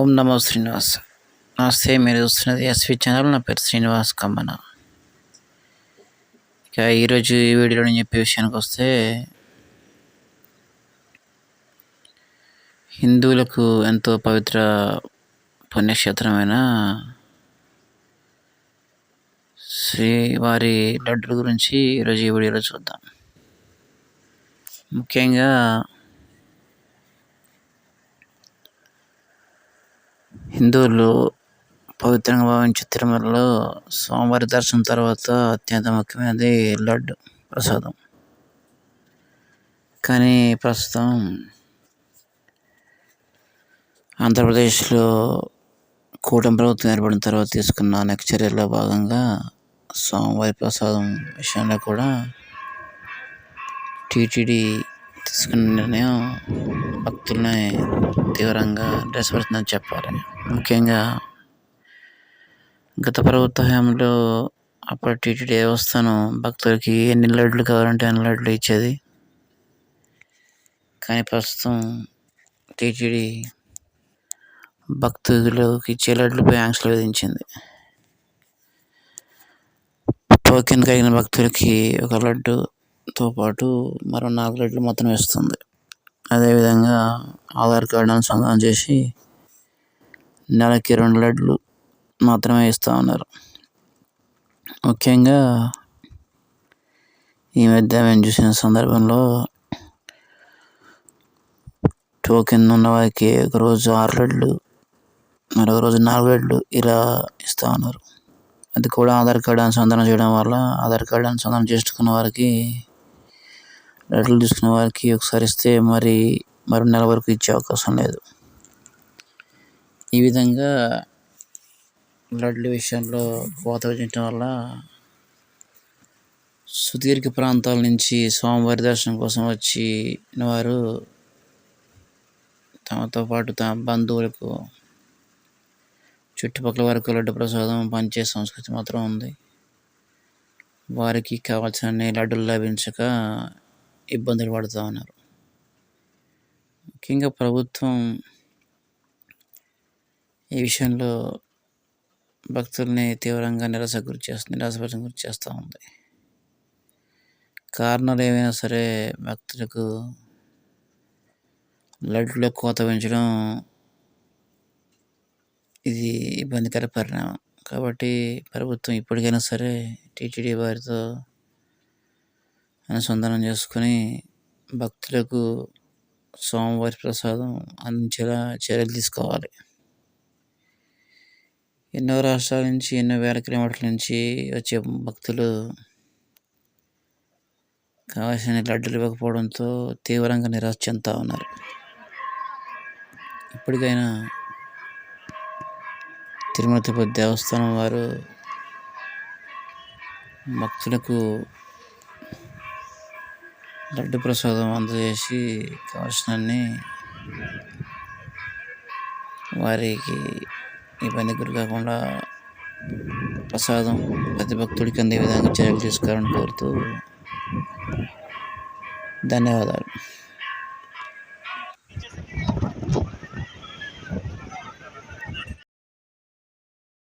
ఓం నమో శ్రీనివాస్. నమస్తే, మీరు చూస్తున్నది ఎస్వి ఛానల్. నా పేరు శ్రీనివాస్ కమ్మన. ఇక ఈరోజు ఈ వీడియోలో నేను చెప్పే విషయానికి వస్తే, హిందువులకు ఎంతో పవిత్ర పుణ్యక్షేత్రమైన శ్రీవారి లడ్డుల గురించి ఈరోజు ఈ వీడియోలో చూద్దాం. ముఖ్యంగా హిందువులు పవిత్రంగా భావించే తిరుమలలో స్వామివారి దర్శనం తర్వాత అత్యంత ముఖ్యమైనది లడ్డు ప్రసాదం. కానీ ప్రస్తుతం ఆంధ్రప్రదేశ్లో కూటమి ప్రభుత్వం ఏర్పడిన తర్వాత తీసుకున్న అనేక చర్యల్లో భాగంగా స్వామివారి ప్రసాదం విషయంలో కూడా టీటీడీ తీసుకున్న నిర్ణయం భక్తుల్ని తీవ్రంగా నిరాశపడుతుందని చెప్పాలి. ముఖ్యంగా గత ప్రభుత్వ హయాంలో అప్పటి టీటీడీ వ్యవస్థను భక్తులకి ఎన్ని లడ్లు కావాలంటే అన్ని లడ్లు ఇచ్చేది. కానీ ప్రస్తుతం టీటీడీ భక్తులకు ఇచ్చే లడ్లపై ఆంక్షలు విధించింది. టోకెన్ కలిగిన భక్తులకి ఒక లడ్డుతో పాటు మరో 4 లడ్లు మాత్రం ఇస్తుంది. అదేవిధంగా ఆధార్ కార్డు అనుసంధానం చేసి నెలకి 2 లడ్లు మాత్రమే ఇస్తూ ఉన్నారు. ముఖ్యంగా ఈ మధ్య మేము చూసిన సందర్భంలో టోకెన్ ఉన్న వారికి ఒకరోజు 6 లడ్లు, మరొక రోజు 4 లడ్లు ఇలా ఇస్తూ ఉన్నారు. అది కూడా ఆధార్ కార్డు అనుసంధానం చేయడం వల్ల ఆధార్ కార్డు అనుసంధానం చేసుకున్న వారికి లడ్లు తీసుకున్న వారికి ఒకసారి ఇస్తే మరో నెల వరకు ఇచ్చే అవకాశం లేదు. ఈ విధంగా లడ్ల విషయంలో కోత విధించడం వల్ల సుదీర్ఘ ప్రాంతాల నుంచి స్వామివారి దర్శనం కోసం వచ్చిన వారు తమతో పాటు తమ బంధువులకు, చుట్టుపక్కల వరకు లడ్డు ప్రసాదం పంచే సంస్కృతి మాత్రం ఉంది. వారికి కావాల్సిన లడ్డులు లభించక ఇబ్బందులు పడుతూ ఉన్నారు. ముఖ్యంగా ప్రభుత్వం ఈ విషయంలో భక్తుల్ని తీవ్రంగా నిరాశపరచడం గురి చేస్తూ ఉంది. కారణాలు ఏమైనా సరే భక్తులకు లడ్డులో కోత పెంచడం ఇది ఇబ్బందికర పరిణామం. కాబట్టి ప్రభుత్వం ఇప్పటికైనా సరే టీటీడీ వారితో అనుసంధానం చేసుకొని భక్తులకు స్వామివారి ప్రసాదం అందించేలా చర్యలు తీసుకోవాలి. ఎన్నో రాష్ట్రాల నుంచి, ఎన్నో వేల కిలోమీటర్ల నుంచి వచ్చే భక్తులు కావాల్సిన లడ్డులు ఇవ్వకపోవడంతో తీవ్రంగా నిరాశ చెందుతూ ఉన్నారు. ఇప్పటికైనా తిరుమల తిరుపతి దేవస్థానం వారు భక్తులకు లడ్డు ప్రసాదం అందజేసి కావాల్సినన్ని వారికి ఇబ్బంది గురి కాకుండా ప్రసాదం ప్రతి భక్తుడికి అందే విధంగా చర్యలు తీసుకోవాలని కోరుతూ ధన్యవాదాలు.